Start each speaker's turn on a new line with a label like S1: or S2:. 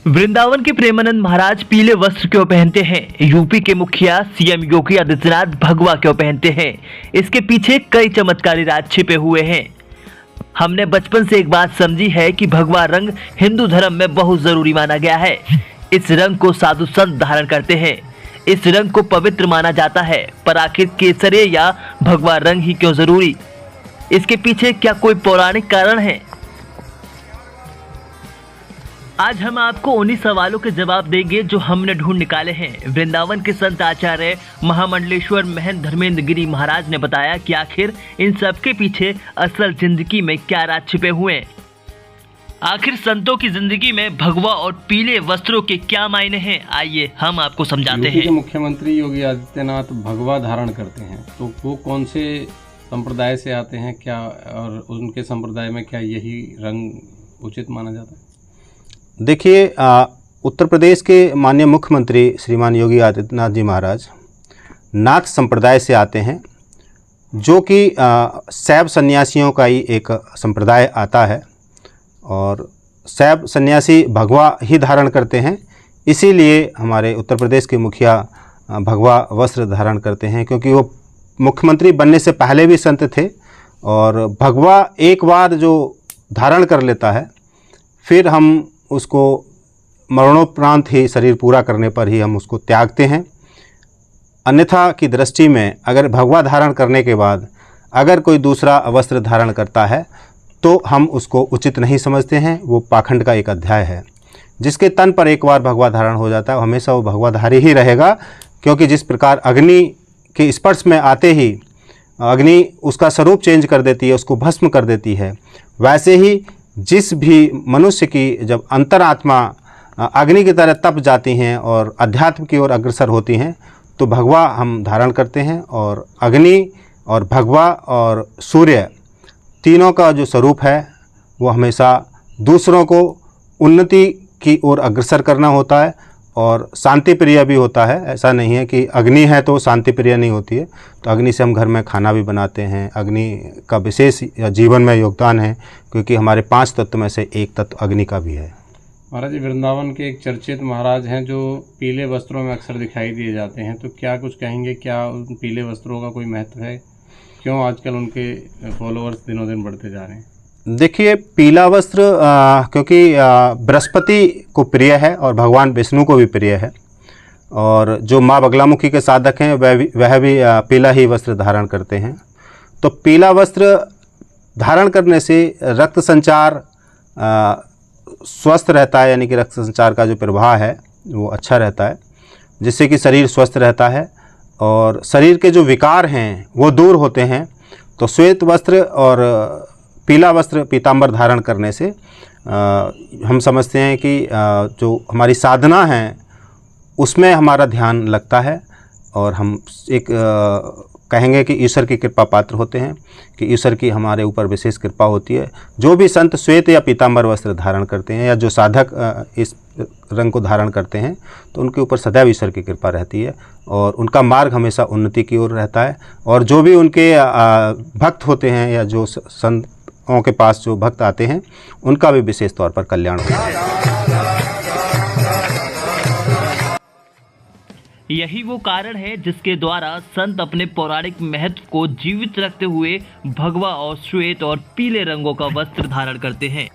S1: वृंदावन के प्रेमानंद महाराज पीले वस्त्र क्यों पहनते हैं? यूपी के मुखिया सीएम योगी आदित्यनाथ भगवा क्यों पहनते हैं? इसके पीछे कई चमत्कारी राज छिपे हुए हैं। हमने बचपन से एक बात समझी है कि भगवा रंग हिंदू धर्म में बहुत जरूरी माना गया है। इस रंग को साधु संत धारण करते हैं। इस रंग को पवित्र माना जाता है, पर आखिर केसरिया या भगवा रंग ही क्यों जरूरी? इसके पीछे क्या कोई पौराणिक कारण है? आज हम आपको उन्हीं सवालों के जवाब देंगे जो हमने ढूंढ निकाले हैं। वृंदावन के संत आचार्य महामंडलेश्वर महंत धर्मेंद्र गिरी महाराज ने बताया कि आखिर इन सब के पीछे असल जिंदगी में क्या राज छिपे हुए हैं। आखिर संतों की जिंदगी में भगवा और पीले वस्त्रों के क्या मायने हैं, आइए हम आपको समझाते हैं।
S2: मुख्यमंत्री योगी आदित्यनाथ भगवा धारण करते हैं, तो वो कौन से संप्रदाय से आते हैं क्या, और उनके संप्रदाय में क्या यही रंग उचित माना जाता है?
S3: देखिए, उत्तर प्रदेश के माननीय मुख्यमंत्री श्रीमान योगी आदित्यनाथ जी महाराज नाथ संप्रदाय से आते हैं, जो कि शैव सन्यासियों का ही एक संप्रदाय आता है। और शैव सन्यासी भगवा ही धारण करते हैं, इसीलिए हमारे उत्तर प्रदेश के मुखिया भगवा वस्त्र धारण करते हैं, क्योंकि वो मुख्यमंत्री बनने से पहले भी संत थे। और भगवा एक बार जो धारण कर लेता है, फिर हम उसको मरणोपरांत ही शरीर पूरा करने पर ही हम उसको त्यागते हैं। अन्यथा की दृष्टि में अगर भगवा धारण करने के बाद अगर कोई दूसरा वस्त्र धारण करता है तो हम उसको उचित नहीं समझते हैं। वो पाखंड का एक अध्याय है। जिसके तन पर एक बार भगवा धारण हो जाता है, हमेशा वो भगवाधारी ही रहेगा, क्योंकि जिस प्रकार अग्नि के स्पर्श में आते ही अग्नि उसका स्वरूप चेंज कर देती है, उसको भस्म कर देती है, वैसे ही जिस भी मनुष्य की जब अंतरात्मा अग्नि की तरह तप जाती हैं और अध्यात्म की ओर अग्रसर होती हैं, तो भगवा हम धारण करते हैं। और अग्नि और भगवा और सूर्य तीनों का जो स्वरूप है वो हमेशा दूसरों को उन्नति की ओर अग्रसर करना होता है और शांति प्रिय भी होता है। ऐसा नहीं है कि अग्नि है तो शांति प्रिय नहीं होती है। तो अग्नि से हम घर में खाना भी बनाते हैं। अग्नि का विशेष जीवन में योगदान है, क्योंकि हमारे 5 तत्व में से एक तत्व अग्नि का भी है।
S2: महाराज जी, वृंदावन के एक चर्चित महाराज हैं जो पीले वस्त्रों में अक्सर दिखाई दिए जाते हैं, तो क्या कुछ कहेंगे? क्या उन पीले वस्त्रों का कोई महत्व है? क्यों आजकल उनके फॉलोअर्स दिनों दिन बढ़ते जा रहे हैं?
S3: देखिए, पीला वस्त्र क्योंकि बृहस्पति को प्रिय है और भगवान विष्णु को भी प्रिय है। और जो माँ बगलामुखी के साधक हैं वह भी पीला ही वस्त्र धारण करते हैं। तो पीला वस्त्र धारण करने से रक्त संचार स्वस्थ रहता है, यानी कि रक्त संचार का जो प्रवाह है वो अच्छा रहता है, जिससे कि शरीर स्वस्थ रहता है और शरीर के जो विकार हैं वो दूर होते हैं। तो श्वेत वस्त्र और पीला वस्त्र पीताम्बर धारण करने से हम समझते हैं कि जो हमारी साधना है उसमें हमारा ध्यान लगता है और हम एक कहेंगे कि ईश्वर की कृपा पात्र होते हैं, कि ईश्वर की हमारे ऊपर विशेष कृपा होती है। जो भी संत श्वेत या पीताम्बर वस्त्र धारण करते हैं या जो साधक इस रंग को धारण करते हैं, तो उनके ऊपर सदैव ईश्वर की कृपा रहती है और उनका मार्ग हमेशा उन्नति की ओर रहता है। और जो भी उनके भक्त होते हैं या जो संतों के पास जो भक्त आते हैं, उनका भी विशेष तौर पर कल्याण होता है।
S1: यही वो कारण है जिसके द्वारा संत अपने पौराणिक महत्व को जीवित रखते हुए भगवा और श्वेत और पीले रंगों का वस्त्र धारण करते हैं।